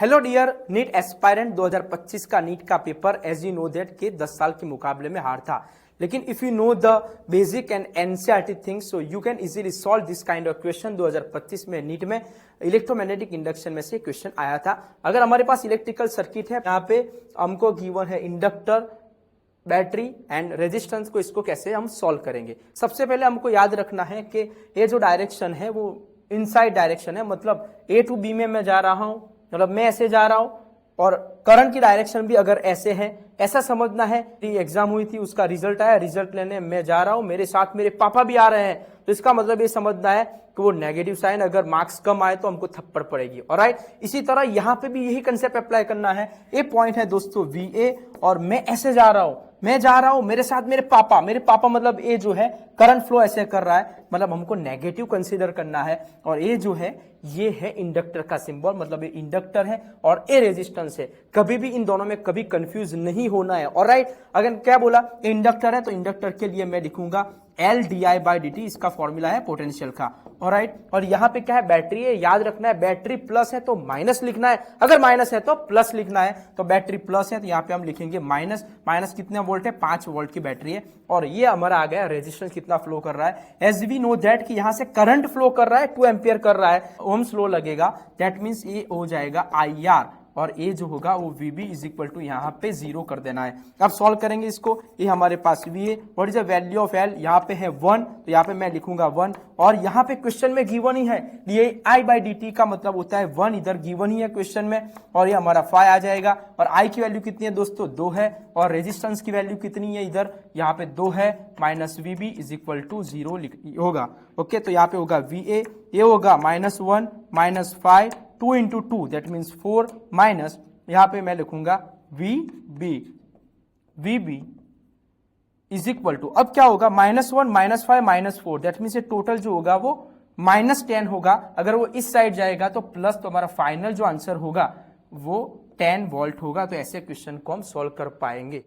Hello dear NEET aspirant 2025 का NEET का paper as you know that के 10 साल के मुकाबले में हार्ड था। लेकिन if you know the basic and NCERT things so you can easily solve this kind of question. 2025 में नीट में इलेक्ट्रोमैग्नेटिक इंडक्शन में से क्वेश्चन आया था। अगर हमारे पास इलेक्ट्रिकल सर्किट है, यहाँ पे हमको गिवन है इंडक्टर, बैटरी एंड रेजिस्टेंस को, इसको कैसे हम सॉल्व करेंगे। सबसे पहले हमको याद रखना है कि ये जो डायरेक्शन है वो इनसाइड डायरेक्शन है, मतलब ए टू बी में मैं जा रहा हूं, मतलब मैं ऐसे जा रहा हूं और करंट की डायरेक्शन भी अगर ऐसे है, ऐसा समझना है। एग्जाम हुई थी, उसका रिजल्ट आया, रिजल्ट लेने मैं जा रहा हूं, मेरे साथ मेरे पापा भी आ रहे हैं, तो इसका मतलब ये समझना है कि वो नेगेटिव साइन, अगर मार्क्स कम आए तो हमको थप्पड़ पड़ेगी। ऑलराइट, इसी तरह यहां पे भी यही कंसेप्ट अप्लाई करना है। ये पॉइंट है दोस्तों VA और मैं ऐसे जा रहा हूं, मेरे साथ मेरे पापा मतलब ये जो है करंट फ्लो ऐसे कर रहा है, मतलब हमको नेगेटिव कंसीडर करना है। और ये जो है ये है इंडक्टर का सिंबल, मतलब ये इंडक्टर है और ये रेजिस्टेंस है। कभी भी इन दोनों में कभी कंफ्यूज नहीं होना है। ऑलराइट, अगर क्या बोला इंडक्टर है तो इंडक्टर के लिए मैं लिखूंगा LdI/dt, इसका फॉर्मूला है पोटेंशियल का। ऑलराइट, और यहाँ पे क्या है, बैटरी है, याद रखना है बैटरी प्लस है तो माइनस लिखना है, अगर माइनस है तो प्लस लिखना है। तो बैटरी प्लस है तो यहाँ पे हम लिखेंगे माइनस। माइनस कितने वोल्ट है, 5 वोल्ट की बैटरी है। और ये हमारा आ गया रेजिस्टेंस कितना फ्लो कर रहा है। एज वी नो दैट कि यहाँ से करंट फ्लो कर रहा है 2 एम्पियर कर रहा है, ओम्स लॉ लगेगा, दैट मीन्स ये हो जाएगा IR और ये जो होगा वो VB इज इक्वल टू यहाँ पे 0 कर देना है। अब सॉल्व करेंगे इसको। ये हमारे पास VA, what is the value of L, यहाँ पे है 1, तो यहाँ पे मैं लिखूंगा 1। और यहाँ पे क्वेश्चन में गिवन ही है, ये I/dt का मतलब होता है 1, इधर गिवन ही है क्वेश्चन में, और ये हमारा 5 आ जाएगा। और I की वैल्यू कितनी है दोस्तों, 2 है, और रेजिस्टेंस की वैल्यू कितनी है, इधर यहाँ पे 2 है, minus VB is equal to 0 होगा। ओके, तो यहाँ पे होगा VA, ये होगा -1 -5 2 इंटू 2 दैट मीन्स 4 माइनस, यहां पे मैं लिखूंगा VB इज इक्वल टू, अब क्या होगा, -1 -5 -4 दैट मीन्स ये टोटल जो होगा वो -10 होगा। अगर वो इस साइड जाएगा तो प्लस, तो हमारा फाइनल जो आंसर होगा वो 10 वोल्ट होगा। तो ऐसे क्वेश्चन को हम सॉल्व कर पाएंगे।